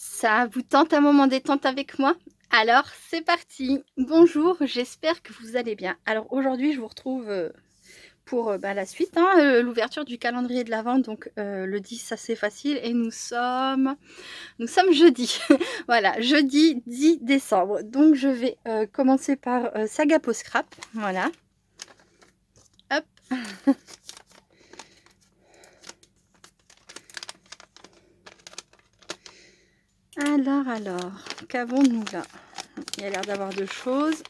Ça vous tente un moment détente avec moi? Alors c'est parti! Bonjour, j'espère que vous allez bien. Alors aujourd'hui je vous retrouve, pour, la suite, hein, l'ouverture du calendrier de l'avent donc le 10 ça c'est facile et nous sommes jeudi. Voilà, jeudi 10 décembre. Donc je vais, commencer par, Saga Peau Scrap, voilà. Hop! Alors, qu'avons-nous là? Il y a l'air d'avoir 2 choses.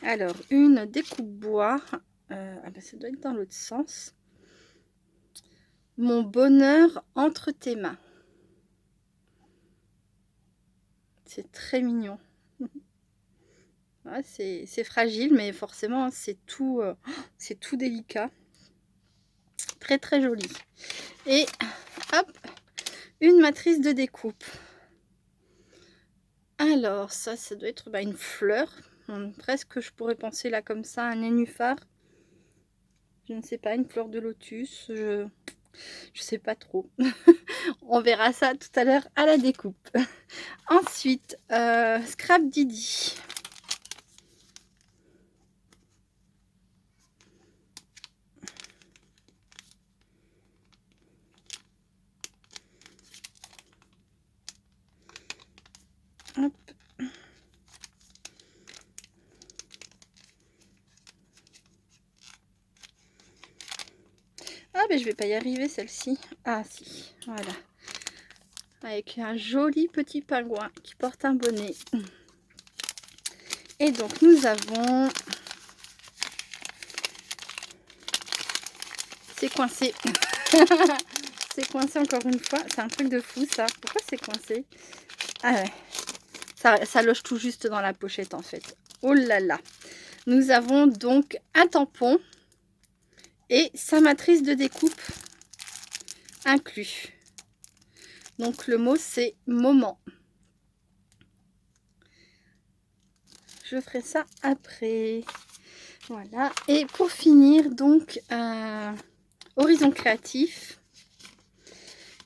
Alors, une découpe bois, ah bah, ça doit être dans l'autre sens. Mon bonheur entre tes mains. C'est très mignon. Ouais, c'est fragile, mais forcément, hein, c'est tout délicat. Très, très joli. Et hop, une matrice de découpe. Alors, ça doit être une fleur. Presque, je pourrais penser là comme ça, un nénuphar. Je ne sais pas, une fleur de lotus. Je sais pas trop. On verra ça tout à l'heure à la découpe. Ensuite, Scrap Didi. Hop. Ah ben je vais pas y arriver celle-ci. Ah si, voilà. Avec un joli petit pingouin qui porte un bonnet. Et donc nous avons... C'est coincé. C'est coincé encore une fois. C'est un truc de fou ça. Pourquoi c'est coincé? Ah ouais. Ça loge tout juste dans la pochette en fait. Oh là là. Nous avons donc un tampon et sa matrice de découpe inclus. Donc le mot c'est moment. Je ferai ça après. Voilà. Et pour finir donc Horizon Créatif.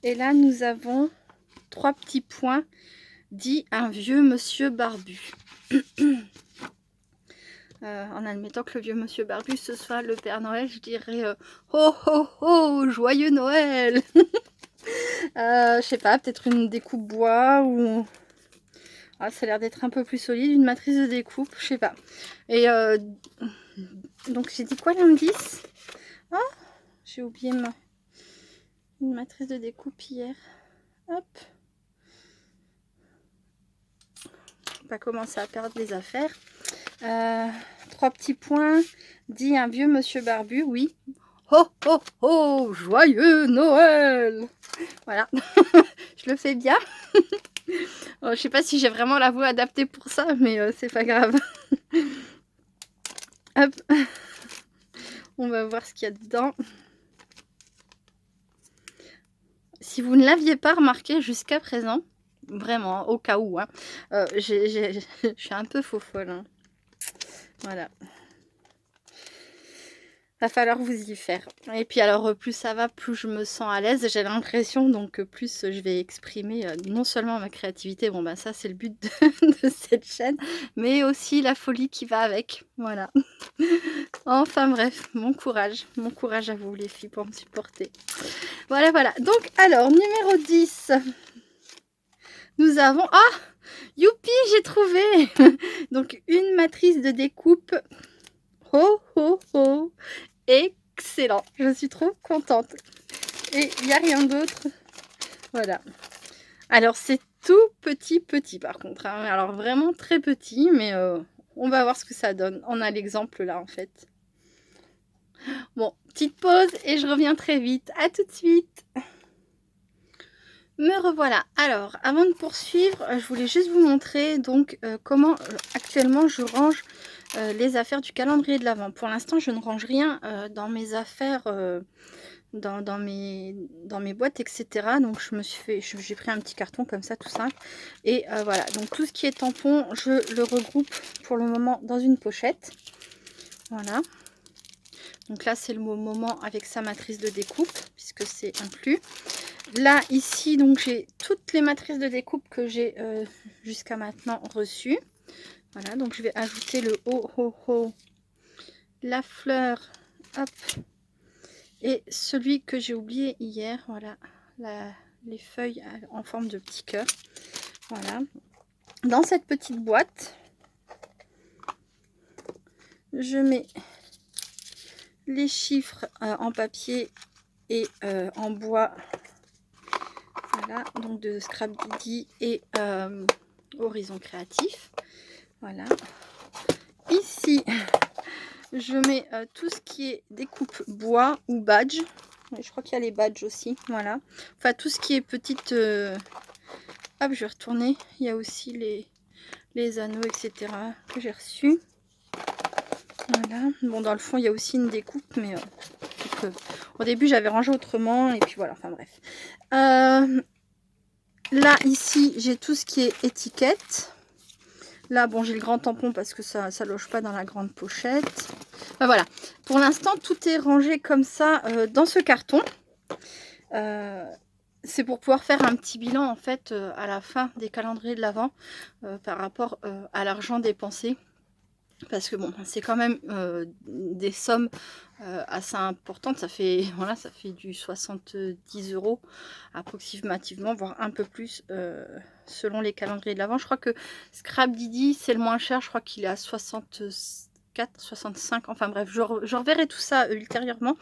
Et là nous avons 3 petits points dit un vieux monsieur barbu. En admettant que le vieux monsieur barbu ce soit le Père Noël, je dirais ho ho ho, joyeux Noël. Je sais pas, peut-être une découpe bois ou... Ah, ça a l'air d'être un peu plus solide, une matrice de découpe, je sais pas. Et donc j'ai dit quoi l'indice? Ah, j'ai oublié une matrice de découpe hier. Hop. On va pas commencer à perdre les affaires. 3 petits points, dit un vieux monsieur barbu, oui. Ho ho ho, joyeux Noël. Voilà, je le fais bien. Je sais pas si j'ai vraiment la voix adaptée pour ça, mais c'est pas grave. Hop, on va voir ce qu'il y a dedans. Si vous ne l'aviez pas remarqué jusqu'à présent, vraiment, au cas où, hein, je suis un peu faux folle. Hein. Voilà. Va falloir vous y faire. Et puis alors, plus ça va, plus je me sens à l'aise, j'ai l'impression, donc plus je vais exprimer non seulement ma créativité, bon ben ça c'est le but de cette chaîne, mais aussi la folie qui va avec, voilà. Enfin bref, mon courage à vous les filles pour me supporter. Voilà, voilà. Donc alors, numéro 10, nous avons... Ah, youpi, j'ai trouvé. Donc une matrice de découpe. Ho ho ho. Excellent, je suis trop contente. Et il n'y a rien d'autre. Voilà. Alors c'est tout petit par contre. Hein. Alors vraiment très petit, mais on va voir ce que ça donne. On a l'exemple là en fait. Bon, petite pause et je reviens très vite. À tout de suite. Me revoilà. Alors, avant de poursuivre, je voulais juste vous montrer donc comment actuellement je range les affaires du calendrier de l'Avent. Pour l'instant, je ne range rien dans mes affaires, dans mes boîtes, etc. Donc, j'ai pris un petit carton comme ça, tout simple. Et voilà, donc tout ce qui est tampon, je le regroupe pour le moment dans une pochette. Voilà. Donc là, c'est le moment avec sa matrice de découpe, puisque c'est inclus. Là, ici, donc j'ai toutes les matrices de découpe que j'ai jusqu'à maintenant reçues. Voilà, donc je vais ajouter le ho ho ho, la fleur, hop, et celui que j'ai oublié hier, voilà, les feuilles en forme de petit cœur. Voilà, dans cette petite boîte, je mets les chiffres en papier et en bois. Voilà, donc de Scrap Didi et Horizon Créatif. Voilà. Ici, je mets tout ce qui est découpe bois ou badge. Je crois qu'il y a les badges aussi. Voilà. Enfin, tout ce qui est petite... Hop, je vais retourner. Il y a aussi les anneaux, etc. que j'ai reçus. Voilà. Bon, dans le fond, il y a aussi une découpe, mais au début, j'avais rangé autrement. Et puis voilà, enfin bref. Là, ici, j'ai tout ce qui est étiquette. Là, bon, j'ai le grand tampon parce que ça ne loge pas dans la grande pochette. Enfin, voilà. Pour l'instant, tout est rangé comme ça dans ce carton. C'est pour pouvoir faire un petit bilan, en fait, à la fin des calendriers de l'Avent par rapport à l'argent dépensé. Parce que bon, c'est quand même des sommes assez importantes. Ça fait, voilà, ça fait du 70 € approximativement, voire un peu plus selon les calendriers de l'Avent. Je crois que Scrap Didi, c'est le moins cher. Je crois qu'il est à 64, 65. Enfin bref, je reverrai tout ça ultérieurement.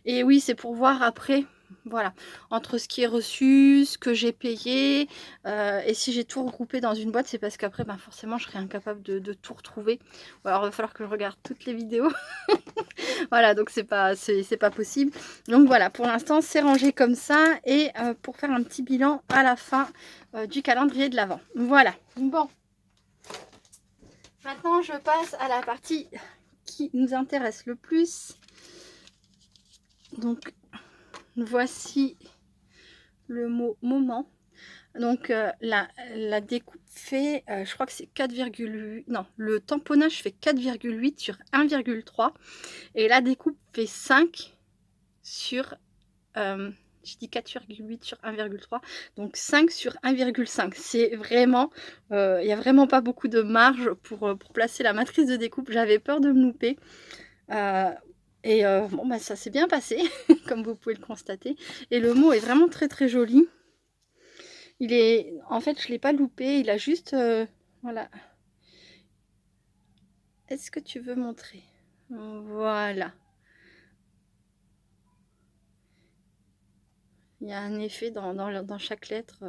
Et oui, c'est pour voir après, voilà, entre ce qui est reçu, ce que j'ai payé, et si j'ai tout regroupé dans une boîte, c'est parce qu'après, ben, forcément, je serai incapable de tout retrouver. Ou alors, il va falloir que je regarde toutes les vidéos. Voilà, donc c'est pas possible. Donc voilà, pour l'instant, c'est rangé comme ça, et pour faire un petit bilan à la fin du calendrier de l'Avent. Voilà, bon. Maintenant, je passe à la partie qui nous intéresse le plus. Donc, voici le mot moment. Donc la découpe fait, je crois que c'est 4,8, non, le tamponnage fait 4,8 sur 1,3 et la découpe fait 5 sur, je dis 4,8 sur 1,3, donc 5 sur 1,5. C'est vraiment, il n'y a vraiment pas beaucoup de marge pour placer la matrice de découpe. J'avais peur de me louper. Bon, bah, ça s'est bien passé, comme vous pouvez le constater. Et le mot est vraiment très très joli. Il est, en fait, je l'ai pas loupé. Il a juste, voilà. Est-ce que tu veux montrer? Voilà. Il y a un effet dans chaque lettre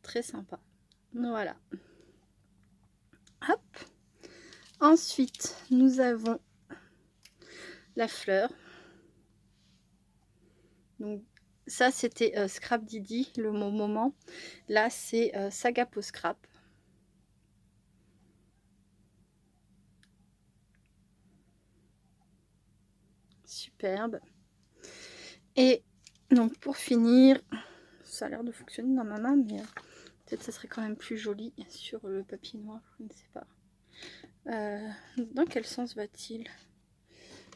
très sympa. Voilà. Hop. Ensuite, nous avons la fleur. Donc, ça, c'était Scrap Didi, le mot moment. Là, c'est Sagapo Scrap. Superbe. Et donc, pour finir, ça a l'air de fonctionner dans ma main, mais peut-être ça serait quand même plus joli sur le papier noir, je ne sais pas. Dans quel sens va-t-il?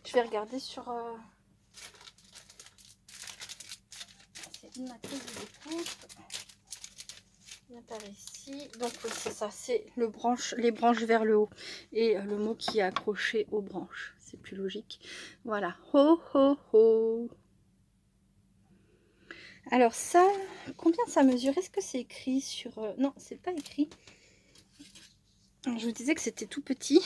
Je vais regarder sur... C'est une matrice de découpe. Bien par ici. Donc oui, c'est ça, c'est les branches vers le haut. Et le mot qui est accroché aux branches. C'est plus logique. Voilà. Ho ho ho. Alors ça, combien ça mesure? Est-ce que c'est écrit sur... Non, c'est pas écrit. Je vous disais que c'était tout petit.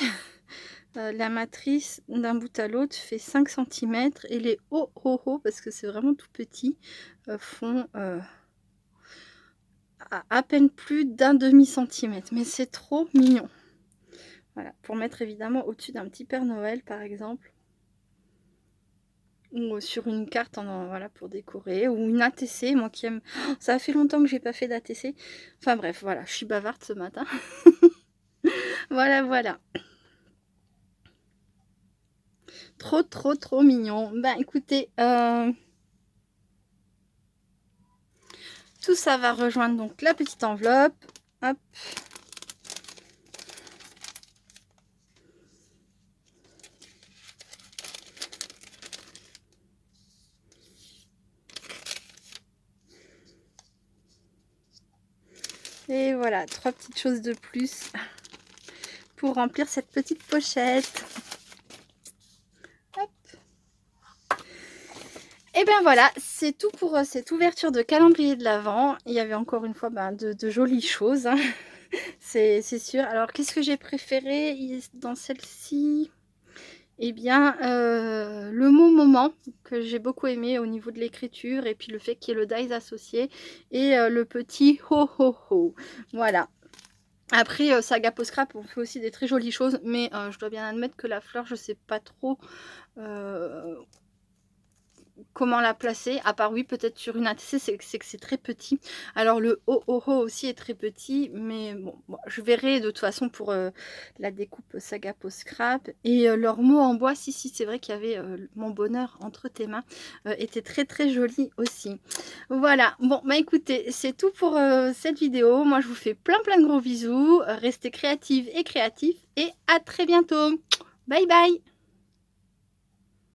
La matrice d'un bout à l'autre fait 5 cm et les hauts parce que c'est vraiment tout petit, font à peine plus d'un demi-centimètre. Mais c'est trop mignon. Voilà, pour mettre évidemment au-dessus d'un petit Père Noël par exemple. Ou sur une carte voilà, pour décorer. Ou une ATC, moi qui aime... Oh, ça a fait longtemps que j'ai pas fait d'ATC. Enfin bref, voilà, je suis bavarde ce matin. Voilà, voilà. Trop, trop, trop mignon. Ben, écoutez, tout ça va rejoindre donc la petite enveloppe. Hop. Et voilà, 3 petites choses de plus pour remplir cette petite pochette. Hop. Et bien voilà, c'est tout pour cette ouverture de calendrier de l'Avent. Il y avait encore une fois de jolies choses, hein. C'est sûr. Alors qu'est-ce que j'ai préféré dans celle-ci? Eh bien, le mot moment que j'ai beaucoup aimé au niveau de l'écriture et puis le fait qu'il y ait le dies associé et le petit ho ho ho. Voilà. Après, Saga Post Scrap, on fait aussi des très jolies choses, mais je dois bien admettre que la fleur, je sais pas trop comment la placer, à part oui peut-être sur une ATC, c'est que c'est très petit. Alors le ho ho ho aussi est très petit, mais bon, je verrai de toute façon pour la découpe Saga Post Scrap. Et leurs mots en bois, si c'est vrai qu'il y avait mon bonheur entre tes mains, était très très joli aussi. Voilà, bon bah écoutez, c'est tout pour cette vidéo. Moi je vous fais plein de gros bisous, restez créatives et créatifs et à très bientôt. Bye bye.